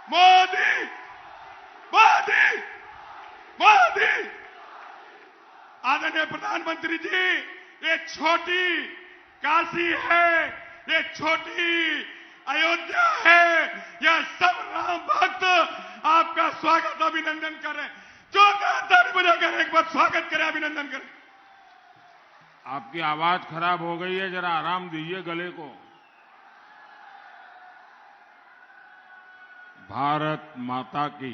मोदी मोदी मोदी। आदरणीय प्रधानमंत्री जी, ये छोटी काशी है, ये छोटी अयोध्या है, यह सब राम भक्त आपका स्वागत अभिनंदन करें। जो ताली बजाकर एक बार स्वागत करें, अभिनंदन करें। आपकी आवाज खराब हो गई है, जरा आराम दीजिए गले को। भारत माता की,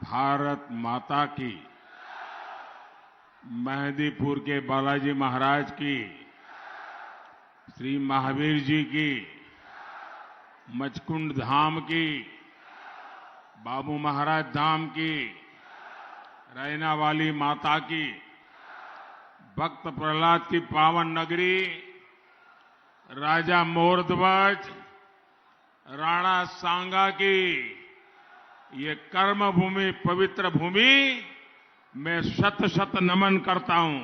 भारत माता की। मेहंदीपुर के बालाजी महाराज की, श्री महावीर जी की, मचकुंड धाम की, बाबू महाराज धाम की, रैना वाली माता की, भक्त प्रहलाद की पावन नगरी, राजा मोरध्वज, राणा सांगा की ये कर्म भूमि, पवित्र भूमि मैं शत शत नमन करता हूं।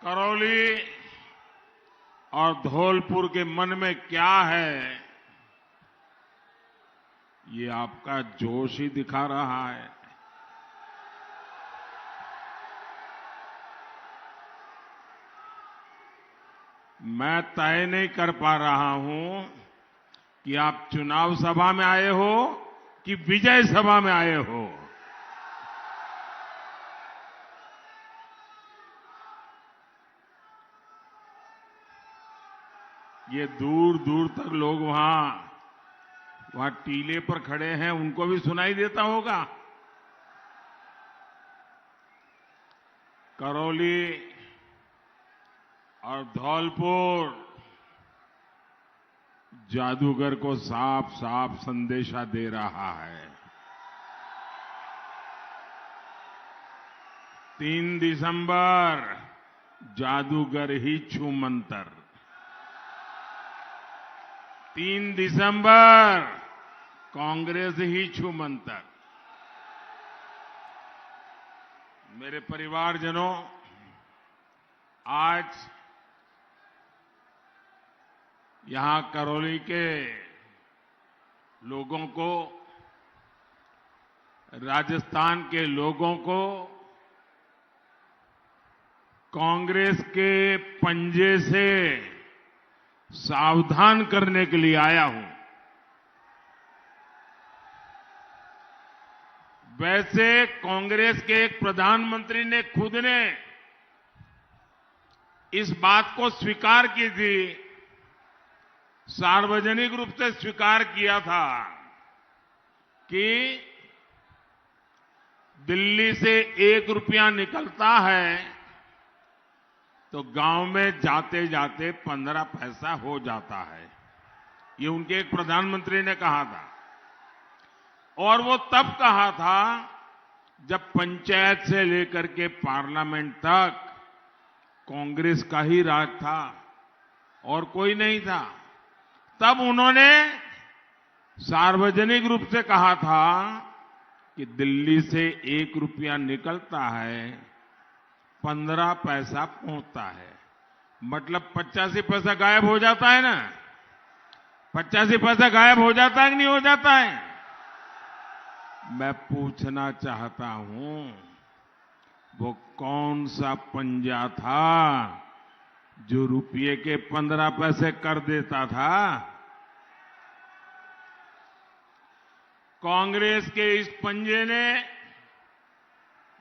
करौली और धौलपुर के मन में क्या है, ये आपका जोश ही दिखा रहा है। मैं तय नहीं कर पा रहा हूं कि आप चुनाव सभा में आए हो कि विजय सभा में आए हो। ये दूर दूर तक लोग वहां टीले पर खड़े हैं, उनको भी सुनाई देता होगा। करौली और धौलपुर जादूगर को साफ साफ संदेशा दे रहा है। 3 दिसंबर जादूगर ही छू मंतर। 3 दिसंबर कांग्रेस ही छू मंतर। मेरे परिवारजनों, आज यहां करौली के लोगों को, राजस्थान के लोगों को कांग्रेस के पंजे से सावधान करने के लिए आया हूं। वैसे कांग्रेस के एक प्रधानमंत्री ने खुद ने इस बात को स्वीकार की थी, सार्वजनिक रूप से स्वीकार किया था कि दिल्ली से 1 रुपया निकलता है तो गांव में जाते जाते 15 पैसा हो जाता है। ये उनके एक प्रधानमंत्री ने कहा था, और वो तब कहा था जब पंचायत से लेकर के पार्लियामेंट तक कांग्रेस का ही राज था और कोई नहीं था। तब उन्होंने सार्वजनिक रूप से कहा था कि दिल्ली से 1 रुपया निकलता है, 15 पैसा पहुंचता है, मतलब 85 पैसा गायब हो जाता है ना। 85 पैसा गायब हो जाता है कि नहीं हो जाता है? मैं पूछना चाहता हूं, वो कौन सा पंजा था जो रुपये के 15 पैसे कर देता था? कांग्रेस के इस पंजे ने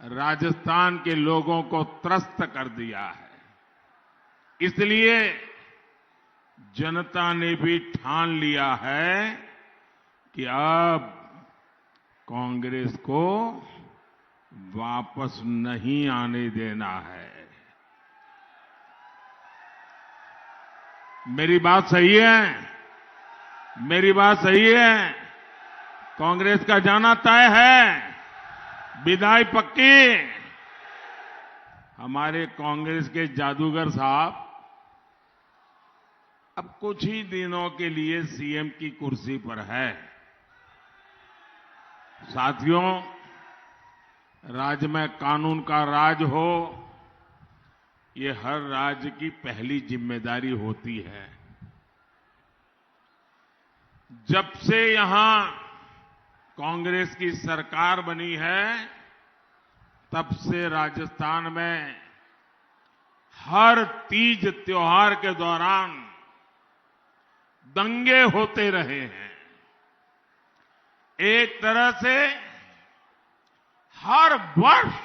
राजस्थान के लोगों को त्रस्त कर दिया है। इसलिए जनता ने भी ठान लिया है कि अब कांग्रेस को वापस नहीं आने देना है। मेरी बात सही है? मेरी बात सही है? कांग्रेस का जाना तय है, विदाई पक्की। हमारे कांग्रेस के जादूगर साहब अब कुछ ही दिनों के लिए सीएम की कुर्सी पर है। साथियों, राज्य में कानून का राज हो, ये हर राज्य की पहली जिम्मेदारी होती है। जब से यहां कांग्रेस की सरकार बनी है, तब से राजस्थान में हर तीज त्योहार के दौरान दंगे होते रहे हैं। एक तरह से हर वर्ष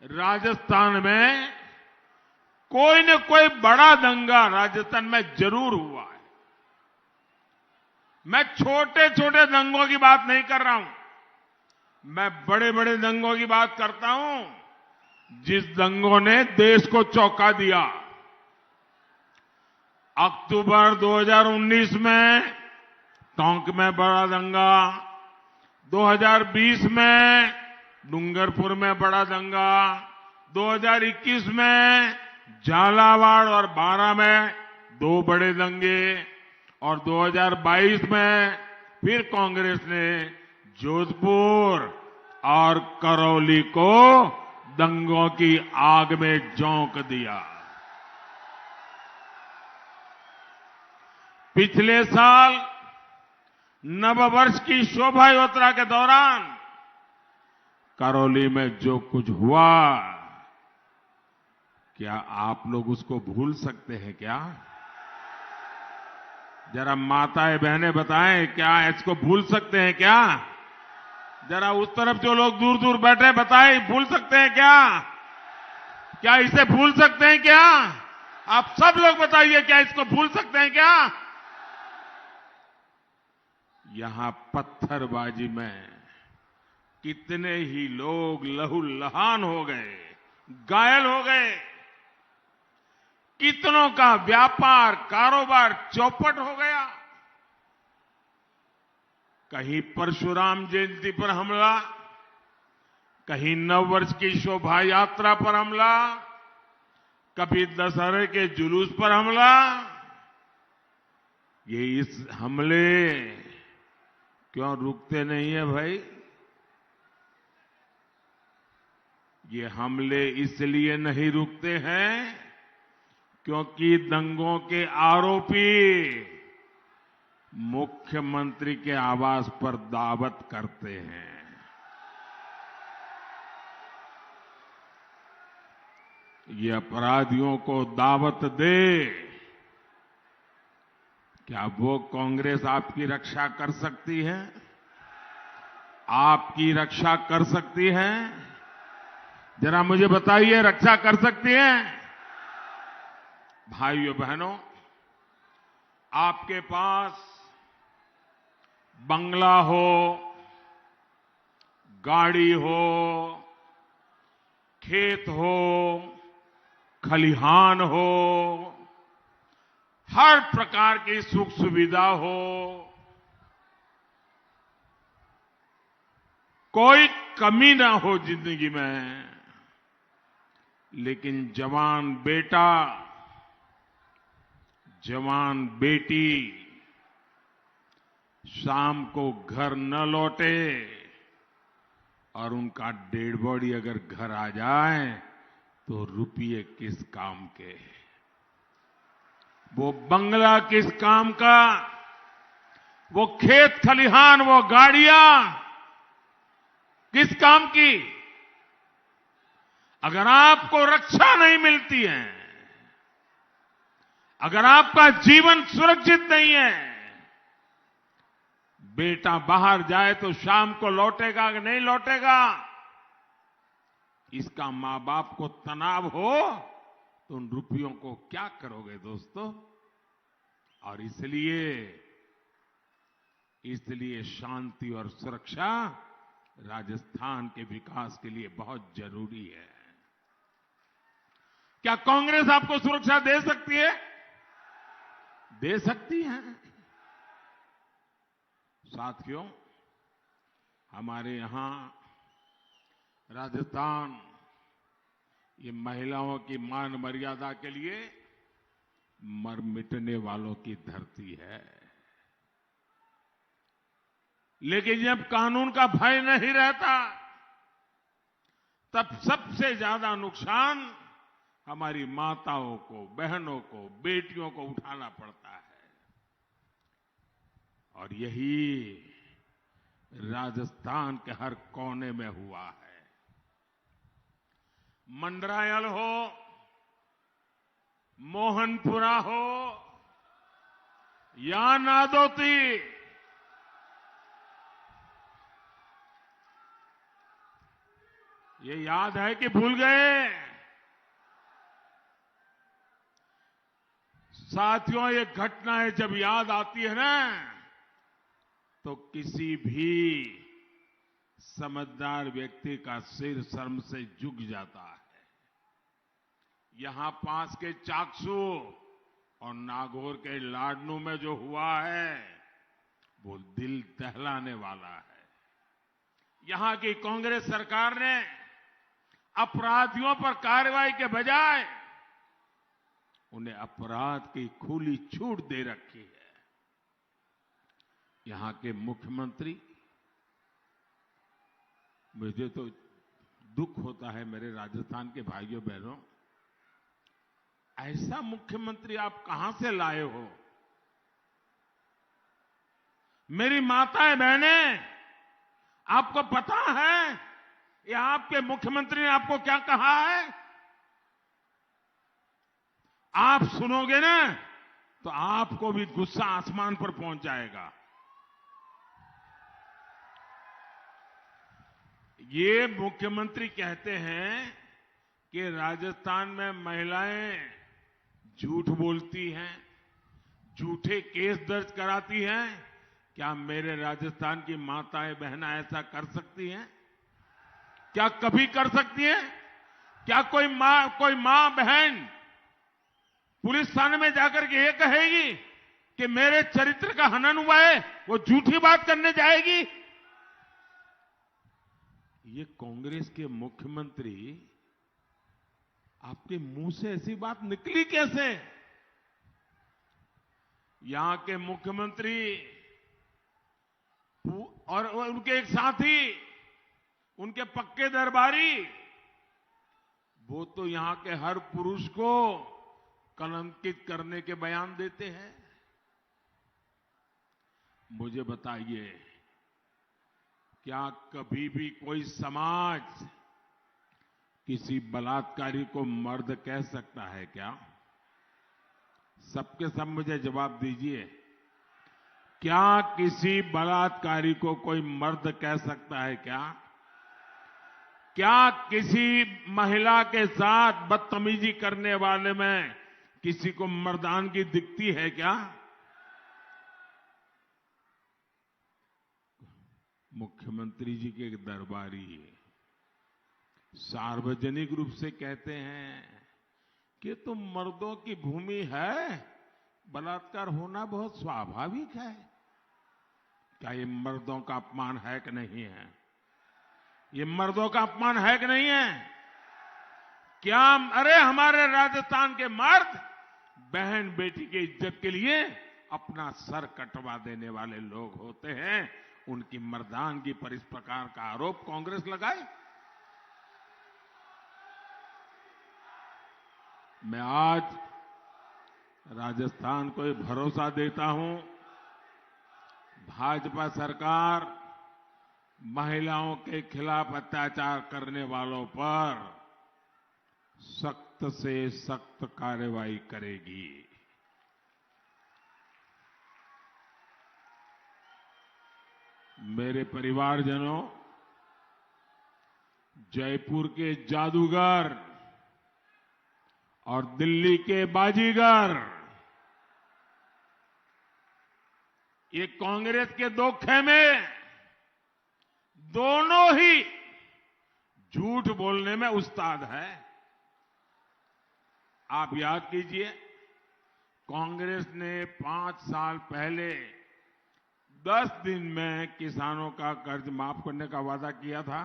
राजस्थान में कोई न कोई बड़ा दंगा राजस्थान में जरूर हुआ है। मैं छोटे छोटे दंगों की बात नहीं कर रहा हूं, मैं बड़े बड़े दंगों की बात करता हूं, जिस दंगों ने देश को चौंका दिया। अक्टूबर 2019 में टोंक में बड़ा दंगा, 2020 में डूंगरपुर में बड़ा दंगा, 2021 में झालावाड़ और बारां में 2 बड़े दंगे, और 2022 में फिर कांग्रेस ने जोधपुर और करौली को दंगों की आग में झोंक दिया। पिछले साल नववर्ष की शोभा यात्रा के दौरान करौली में जो कुछ हुआ, क्या आप लोग उसको भूल सकते हैं क्या? जरा माताएं बहनें बताएं, क्या इसको भूल सकते हैं क्या? जरा उस तरफ जो लोग दूर दूर बैठे बताएं, भूल सकते हैं क्या? क्या इसे भूल सकते हैं क्या? आप सब लोग बताइए, क्या इसको भूल सकते हैं क्या? यहां पत्थरबाजी में कितने ही लोग लहूलुहान हो गए, घायल हो गए, कितनों का व्यापार कारोबार चौपट हो गया। कहीं परशुराम जयंती पर हमला, कहीं नववर्ष की शोभा यात्रा पर हमला, कभी दशहरे के जुलूस पर हमला। ये इस हमले क्यों रुकते नहीं है भाई? ये हमले इसलिए नहीं रुकते हैं क्योंकि दंगों के आरोपी मुख्यमंत्री के आवास पर दावत करते हैं। ये अपराधियों को दावत दे, क्या वो कांग्रेस आपकी रक्षा कर सकती है? आपकी रक्षा कर सकती है? जरा मुझे बताइए, रक्षा कर सकती है? भाइयों बहनों, आपके पास बंगला हो, गाड़ी हो, खेत हो, खलिहान हो, हर प्रकार की सुख सुविधा हो, कोई कमी ना हो जिंदगी में, लेकिन जवान बेटा, जवान बेटी शाम को घर न लौटे और उनका डेड बॉडी अगर घर आ जाए तो रुपये किस काम के? वो बंगला किस काम का? वो खेत खलिहान, वो गाड़ियां किस काम की? अगर आपको रक्षा नहीं मिलती है, अगर आपका जीवन सुरक्षित नहीं है, बेटा बाहर जाए तो शाम को लौटेगा कि नहीं लौटेगा, इसका मां बाप को तनाव हो तो उन रुपयों को क्या करोगे दोस्तों? और इसलिए शांति और सुरक्षा राजस्थान के विकास के लिए बहुत जरूरी है। क्या कांग्रेस आपको सुरक्षा दे सकती है? दे सकती है। साथियों, हमारे यहां राजस्थान ये महिलाओं की मान मर्यादा के लिए मर मिटने वालों की धरती है। लेकिन जब कानून का भय नहीं रहता, तब सबसे ज्यादा नुकसान हमारी माताओं को, बहनों को, बेटियों को उठाना पड़ता है। और यही राजस्थान के हर कोने में हुआ है। मंडरायल हो, मोहनपुरा हो या नादौती, ये याद है कि भूल गए? साथियों, ये घटनाएं जब याद आती है ना, तो किसी भी समझदार व्यक्ति का सिर शर्म से झुक जाता है। यहां पास के चाकसू और नागौर के लाडनू में जो हुआ है वो दिल दहलाने वाला है। यहां की कांग्रेस सरकार ने अपराधियों पर कार्रवाई के बजाय उन्हें अपराध की खुली छूट दे रखी है। यहां के मुख्यमंत्री, मुझे तो दुख होता है मेरे राजस्थान के भाइयों बहनों, ऐसा मुख्यमंत्री आप कहां से लाए हो? मेरी माताएं बहनें, आपको पता है ये आपके मुख्यमंत्री ने आपको क्या कहा है? आप सुनोगे ना तो आपको भी गुस्सा आसमान पर पहुंच जाएगा। ये मुख्यमंत्री कहते हैं कि राजस्थान में महिलाएं झूठ बोलती हैं, झूठे केस दर्ज कराती हैं। क्या मेरे राजस्थान की माताएं बहनें ऐसा कर सकती हैं? क्या कभी कर सकती हैं? क्या कोई मां बहन पुलिस थाने में जाकर के ये कहेगी कि मेरे चरित्र का हनन हुआ है, वो झूठी बात करने जाएगी? ये कांग्रेस के मुख्यमंत्री, आपके मुंह से ऐसी बात निकली कैसे? यहां के मुख्यमंत्री और उनके एक साथी, उनके पक्के दरबारी, वो तो यहां के हर पुरुष को कलंकित करने के बयान देते हैं। मुझे बताइए, क्या कभी भी कोई समाज किसी बलात्कारी को मर्द कह सकता है क्या? सबके सब मुझे जवाब दीजिए। क्या किसी बलात्कारी को कोई मर्द कह सकता है क्या? क्या किसी महिला के साथ बदतमीजी करने वाले में किसी को मर्दानगी दिखती है क्या? मुख्यमंत्री जी के दरबारी सार्वजनिक रूप से कहते हैं कि तो मर्दों की भूमि है, बलात्कार होना बहुत स्वाभाविक है। क्या ये मर्दों का अपमान है कि नहीं है? ये मर्दों का अपमान है कि नहीं है? क्या अरे हमारे राजस्थान के मर्द बहन बेटी की इज्जत के लिए अपना सर कटवा देने वाले लोग होते हैं। उनकी मर्दानगी पर इस प्रकार का आरोप कांग्रेस लगाए। मैं आज राजस्थान को भरोसा देता हूं, भाजपा सरकार महिलाओं के खिलाफ अत्याचार करने वालों पर सख्त से सख्त कार्रवाई करेगी। मेरे परिवारजनों, जयपुर के जादूगर और दिल्ली के बाजीगर, ये कांग्रेस के दो खेमे, दोनों ही झूठ बोलने में उस्ताद है। आप याद कीजिए, कांग्रेस ने 5 साल पहले 10 दिन में किसानों का कर्ज माफ करने का वादा किया था।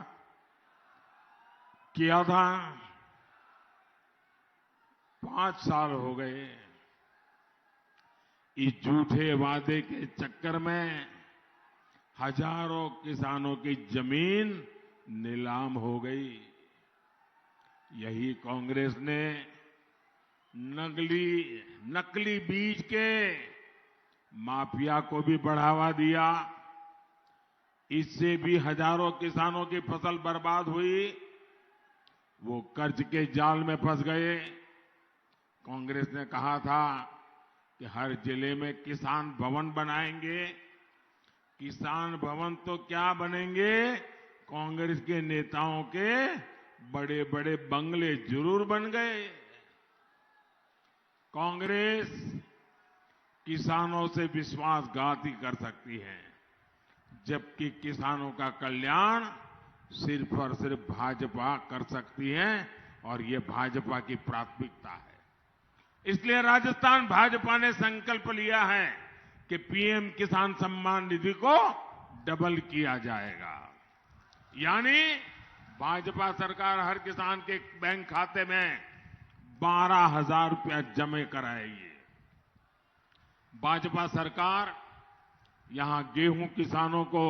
5 साल हो गए। इस झूठे वादे के चक्कर में हजारों किसानों की जमीन नीलाम हो गई। यही कांग्रेस ने नकली बीज के माफिया को भी बढ़ावा दिया। इससे भी हजारों किसानों की फसल बर्बाद हुई। वो कर्ज के जाल में फंस गए। कांग्रेस ने कहा था कि हर जिले में किसान भवन बनाएंगे। किसान भवन तो क्या बनेंगे, कांग्रेस के नेताओं के बड़े बड़े बंगले जरूर बन गए। कांग्रेस किसानों से विश्वासघाती कर सकती है, जबकि किसानों का कल्याण सिर्फ और सिर्फ भाजपा कर सकती है, और ये भाजपा की प्राथमिकता है। इसलिए राजस्थान भाजपा ने संकल्प लिया है कि पीएम किसान सम्मान निधि को डबल किया जाएगा। यानी भाजपा सरकार हर किसान के बैंक खाते में 12,000 रुपया जमा कराएगी। भाजपा सरकार यहां गेहूं किसानों को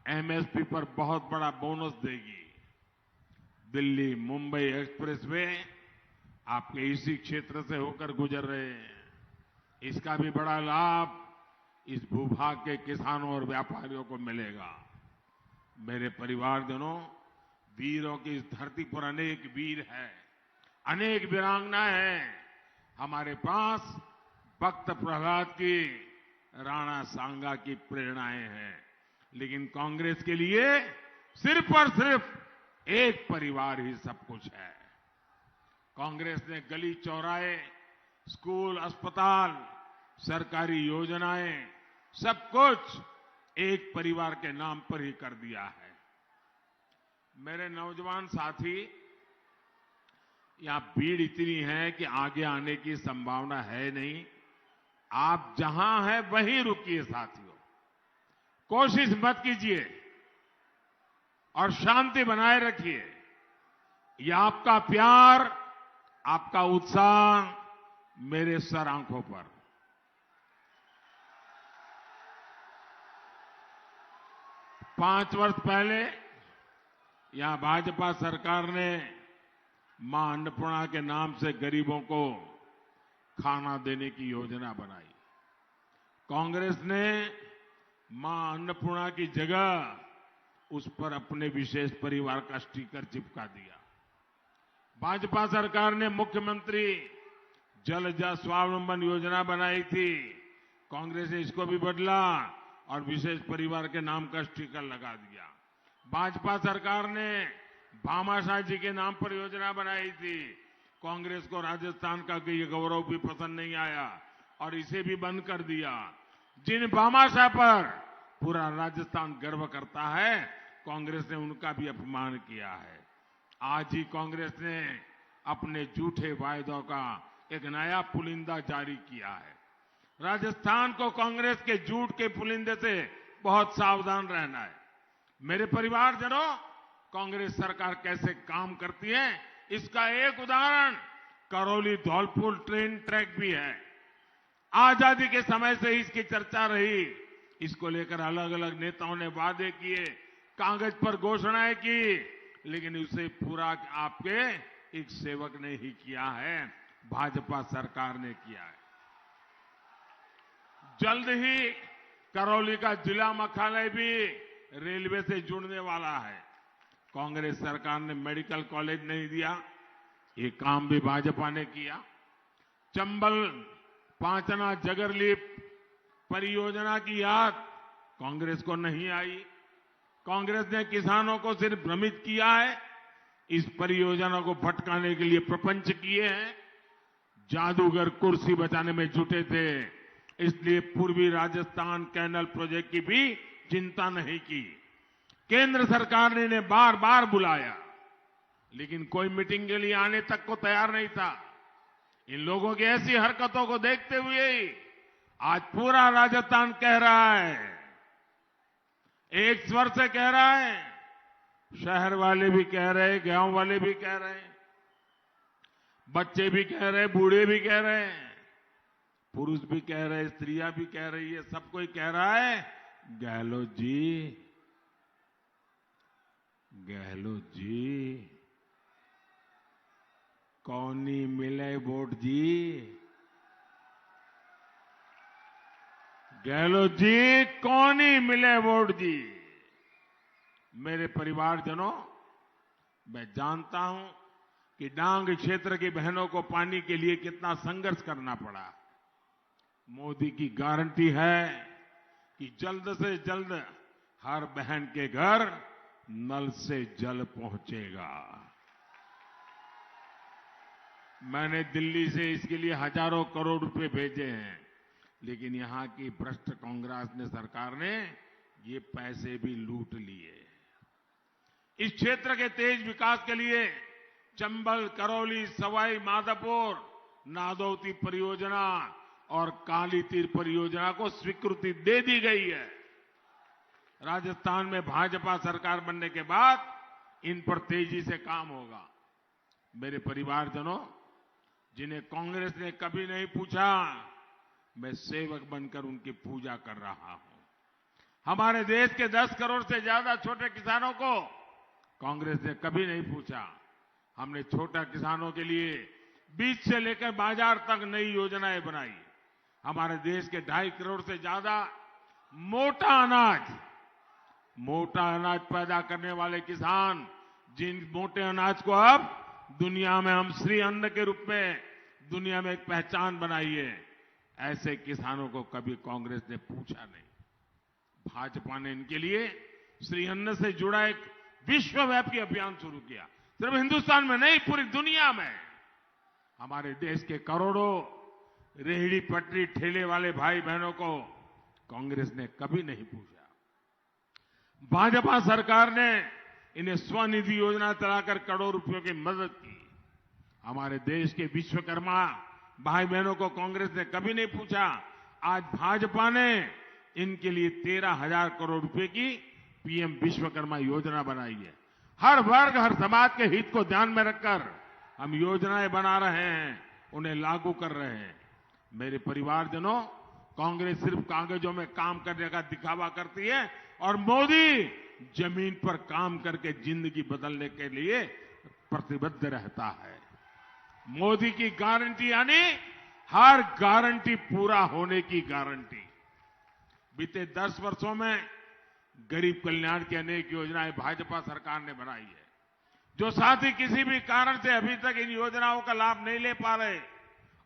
एमएसपी पर बहुत बड़ा बोनस देगी। दिल्ली मुंबई एक्सप्रेसवे आपके इसी क्षेत्र से होकर गुजर रहे हैं। इसका भी बड़ा लाभ इस भूभाग के किसानों और व्यापारियों को मिलेगा। मेरे परिवारजनों, वीरों की इस धरती पर अनेक वीर हैं, अनेक वीरांगनाएं हैं। हमारे पास भक्त प्रहलाद की, राणा सांगा की प्रेरणाएं हैं। लेकिन कांग्रेस के लिए सिर्फ और सिर्फ एक परिवार ही सब कुछ है। कांग्रेस ने गली चौराहे, स्कूल, अस्पताल, सरकारी योजनाएं, सब कुछ एक परिवार के नाम पर ही कर दिया है। मेरे नौजवान साथी, यहां भीड़ इतनी है कि आगे आने की संभावना है नहीं। आप जहां हैं वहीं रुकिए साथियों, कोशिश मत कीजिए और शांति बनाए रखिए। यह आपका प्यार, आपका उत्साह मेरे सर आंखों पर। पांच वर्ष पहले यहां भाजपा सरकार ने मां अन्नपूर्णा के नाम से गरीबों को खाना देने की योजना बनाई। कांग्रेस ने मां अन्नपूर्णा की जगह उस पर अपने विशेष परिवार का स्टिकर चिपका दिया। भाजपा सरकार ने मुख्यमंत्री जलजा स्वावलंबन योजना बनाई थी। कांग्रेस ने इसको भी बदला और विशेष परिवार के नाम का स्टिकर लगा दिया। भाजपा सरकार ने भामाशाह जी के नाम पर योजना बनाई थी। कांग्रेस को राजस्थान का ये गौरव भी पसंद नहीं आया और इसे भी बंद कर दिया। जिन भामाशाह पर पूरा राजस्थान गर्व करता है, कांग्रेस ने उनका भी अपमान किया है। आज ही कांग्रेस ने अपने झूठे वायदों का एक नया पुलिंदा जारी किया है। राजस्थान को कांग्रेस के झूठ के पुलिंदे से बहुत सावधान रहना है। मेरे परिवारजनों, कांग्रेस सरकार कैसे काम करती है, इसका एक उदाहरण करौली धौलपुर ट्रेन ट्रैक भी है। आजादी के समय से इसकी चर्चा रही। इसको लेकर अलग अलग नेताओं ने वादे किए, कागज पर घोषणाएं की, लेकिन उसे पूरा आपके एक सेवक ने ही किया है, भाजपा सरकार ने किया है। जल्द ही करौली का जिला मुख्यालय भी रेलवे से जुड़ने वाला है। कांग्रेस सरकार ने मेडिकल कॉलेज नहीं दिया, ये काम भी भाजपा ने किया। चंबल पांचना जगरलीप परियोजना की याद कांग्रेस को नहीं आई। कांग्रेस ने किसानों को सिर्फ भ्रमित किया है। इस परियोजना को भटकाने के लिए प्रपंच किए हैं। जादूगर कुर्सी बचाने में जुटे थे, इसलिए पूर्वी राजस्थान कैनल प्रोजेक्ट की भी चिंता नहीं की। केंद्र सरकार ने इन्हें बार बार बुलाया, लेकिन कोई मीटिंग के लिए आने तक को तैयार नहीं था। इन लोगों की ऐसी हरकतों को देखते हुए आज पूरा राजस्थान कह रहा है, एक स्वर से कह रहा है, शहर वाले भी कह रहे, गांव वाले भी कह रहे, बच्चे भी कह रहे, बूढ़े भी कह रहे हैं, पुरुष भी कह रहे, स्त्रियां भी कह रही है, सब कोई कह रहा है, गहलोत जी कौनी मिले वोट जी। गहलोत जी, कौनी मिले वोट जी। मेरे परिवारजनों, मैं जानता हूं कि डांग क्षेत्र की बहनों को पानी के लिए कितना संघर्ष करना पड़ा। मोदी की गारंटी है कि जल्द से जल्द हर बहन के घर नल से जल पहुंचेगा। मैंने दिल्ली से इसके लिए हजारों करोड़ रुपए भेजे हैं, लेकिन यहां की भ्रष्ट कांग्रेस सरकार ने ये पैसे भी लूट लिए। इस क्षेत्र के तेज विकास के लिए चंबल, करौली, सवाई माधोपुर, नादौती परियोजना और काली तीर परियोजना को स्वीकृति दे दी गई है। राजस्थान में भाजपा सरकार बनने के बाद इन पर तेजी से काम होगा। मेरे परिवारजनों, जिन्हें कांग्रेस ने कभी नहीं पूछा, मैं सेवक बनकर उनकी पूजा कर रहा हूं। हमारे देश के 10 करोड़ से ज्यादा छोटे किसानों को कांग्रेस ने कभी नहीं पूछा। हमने छोटा किसानों के लिए बीज से लेकर बाजार तक नई योजनाएं बनाई। हमारे देश के 2.5 करोड़ से ज्यादा मोटा अनाज पैदा करने वाले किसान, जिन मोटे अनाज को अब दुनिया में हम श्री अन्न के रूप में दुनिया में एक पहचान बनाई है, ऐसे किसानों को कभी कांग्रेस ने पूछा नहीं। भाजपा ने इनके लिए श्री अन्न से जुड़ा एक विश्वव्यापी अभियान शुरू किया। सिर्फ हिंदुस्तान में नहीं, पूरी दुनिया में। हमारे देश के करोड़ों रेहड़ी पटरी ठेले वाले भाई बहनों को कांग्रेस ने कभी नहीं पूछा। भाजपा सरकार ने इन्हें स्वनिधि योजना चलाकर करोड़ों रुपयों की मदद की। हमारे देश के विश्वकर्मा भाई बहनों को कांग्रेस ने कभी नहीं पूछा। आज भाजपा ने इनके लिए 13,000 करोड़ रुपए की पीएम विश्वकर्मा योजना बनाई है। हर वर्ग, हर समाज के हित को ध्यान में रखकर हम योजनाएं बना रहे हैं, उन्हें लागू कर रहे हैं। मेरे परिवारजनों, कांग्रेस सिर्फ कागजों में काम करने का दिखावा करती है और मोदी जमीन पर काम करके जिंदगी बदलने के लिए प्रतिबद्ध रहता है। मोदी की गारंटी यानी हर गारंटी पूरा होने की गारंटी। बीते 10 वर्षों में गरीब कल्याण की अनेक योजनाएं भाजपा सरकार ने बनाई है। जो साथी किसी भी कारण से अभी तक इन योजनाओं का लाभ नहीं ले पा रहे,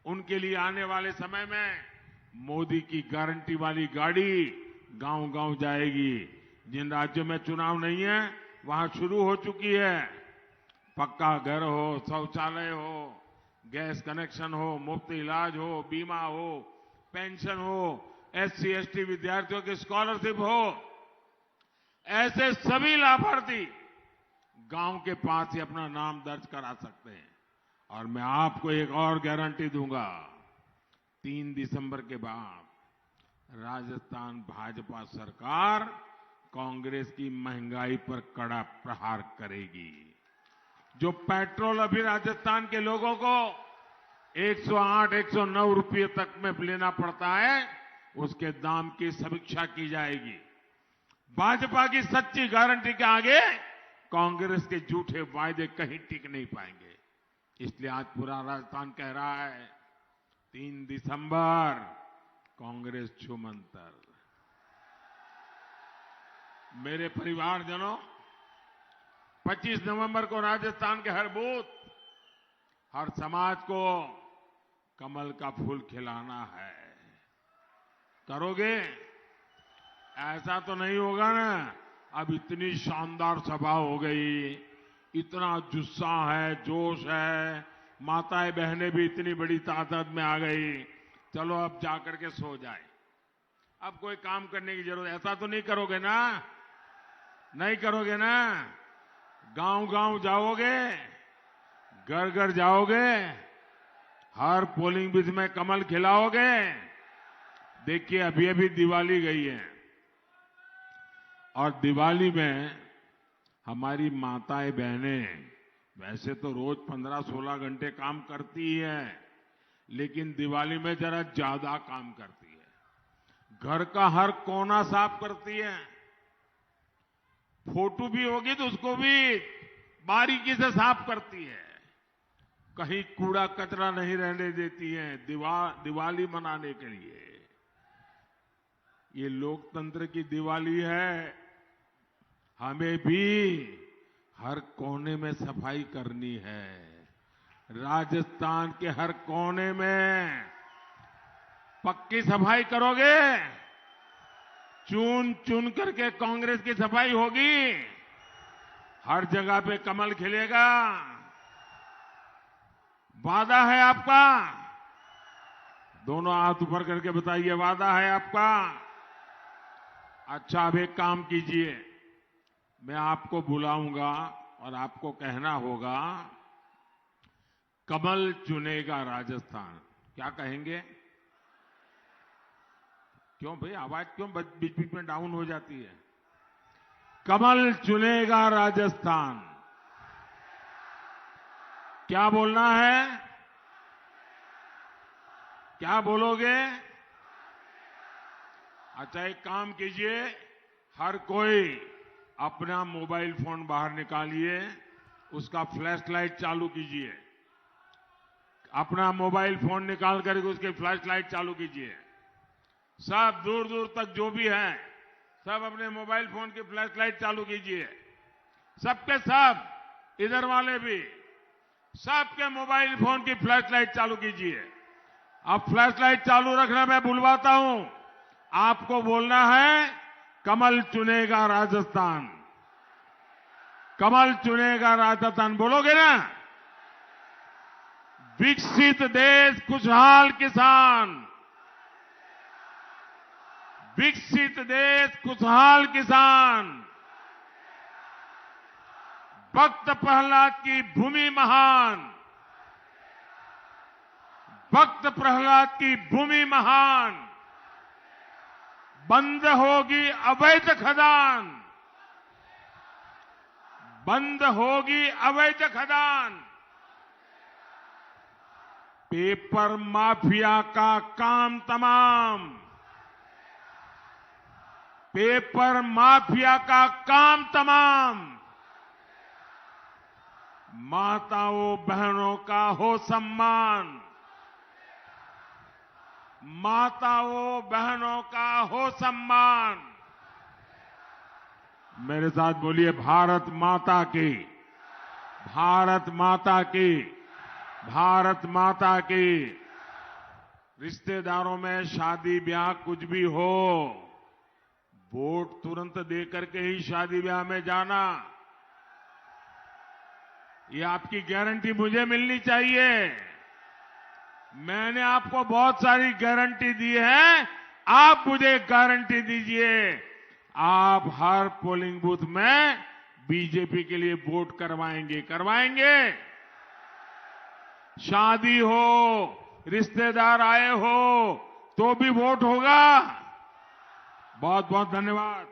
उनके लिए आने वाले समय में मोदी की गारंटी वाली गाड़ी गांव-गांव जाएगी। जिन राज्यों में चुनाव नहीं है, वहां शुरू हो चुकी है। पक्का घर हो, शौचालय हो, गैस कनेक्शन हो, मुफ्त इलाज हो, बीमा हो, पेंशन हो, SC ST विद्यार्थियों की स्कॉलरशिप हो, ऐसे सभी लाभार्थी गांव के पास ही अपना नाम दर्ज करा सकते हैं। और मैं आपको एक और गारंटी दूंगा, 3 दिसंबर के बाद राजस्थान भाजपा सरकार कांग्रेस की महंगाई पर कड़ा प्रहार करेगी। जो पेट्रोल अभी राजस्थान के लोगों को 108, 109 रुपये तक में लेना पड़ता है, उसके दाम की समीक्षा की जाएगी। भाजपा की सच्ची गारंटी के आगे कांग्रेस के झूठे वायदे कहीं टिक नहीं पाएंगे। इसलिए आज पूरा राजस्थान कह रहा है, 3 दिसंबर कांग्रेस छूमंतर। मेरे परिवारजनों, 25 नवंबर को राजस्थान के हर बूथ, हर समाज को कमल का फूल खिलाना है। करोगे? ऐसा तो नहीं होगा ना। अब इतनी शानदार सभा हो गई, इतना जुस्सा है, जोश है, माताएं बहनें भी इतनी बड़ी तादाद में आ गई। चलो अब जाकर के सो जाए, अब कोई काम करने की जरूरत, ऐसा तो नहीं करोगे ना? नहीं करोगे ना? गांव-गांव जाओगे, घर-घर जाओगे, हर पोलिंग बूथ में कमल खिलाओगे। देखिए, अभी-अभी दिवाली गई है और दिवाली में हमारी माताएं बहनें वैसे तो रोज 15-16 घंटे काम करती ही है, लेकिन दिवाली में जरा ज्यादा काम करती है। घर का हर कोना साफ करती है। फोटो भी होगी तो उसको भी बारीकी से साफ करती है। कहीं कूड़ा कचरा नहीं रहने देती हैं दिवाली मनाने के लिए। ये लोकतंत्र की दिवाली है। हमें भी हर कोने में सफाई करनी है। राजस्थान के हर कोने में पक्की सफाई करोगे? चुन चुन करके कांग्रेस की सफाई होगी। हर जगह पे कमल खिलेगा। वादा है आपका? दोनों हाथ ऊपर करके बताइए, वादा है आपका? अच्छा, अब एक काम कीजिए, मैं आपको बुलाऊंगा और आपको कहना होगा, कमल चुनेगा राजस्थान। क्या कहेंगे? क्यों भाई, आवाज क्यों बीच बीच में डाउन हो जाती है? कमल चुनेगा राजस्थान। क्या बोलना है? क्या बोलोगे? अच्छा, एक काम कीजिए, हर कोई अपना मोबाइल फोन बाहर निकालिए, उसका फ्लैश लाइट चालू कीजिए। अपना मोबाइल फोन निकाल करके उसकी फ्लैश लाइट चालू कीजिए। सब दूर दूर तक जो भी है, सब अपने मोबाइल फोन की फ्लैश लाइट चालू कीजिए। सबके सब, इधर वाले भी, सबके मोबाइल फोन की फ्लैश लाइट चालू कीजिए। अब फ्लैश लाइट चालू रखना मैं बुलवाता हूं। आपको बोलना है, कमल चुनेगा राजस्थान। कमल चुनेगा राजस्थान, बोलोगे ना? विकसित देश, खुशहाल किसान। विकसित देश, खुशहाल किसान। भक्त प्रहलाद की भूमि महान। भक्त प्रहलाद की भूमि महान। बंद होगी अवैध खदान। बंद होगी अवैध खदान। पेपर माफिया का काम तमाम। पेपर माफिया का काम तमाम। माताओं बहनों का हो सम्मान। माताओं बहनों का हो सम्मान। मेरे साथ बोलिए, भारत माता की। भारत माता की। भारत माता की। रिश्तेदारों में शादी ब्याह कुछ भी हो, वोट तुरंत दे करके ही शादी ब्याह में जाना, ये आपकी गारंटी मुझे मिलनी चाहिए। मैंने आपको बहुत सारी गारंटी दी है, आप मुझे गारंटी दीजिए, आप हर पोलिंग बूथ में बीजेपी के लिए वोट करवाएंगे? करवाएंगे? शादी हो, रिश्तेदार आए हो, तो भी वोट होगा। बहुत बहुत धन्यवाद।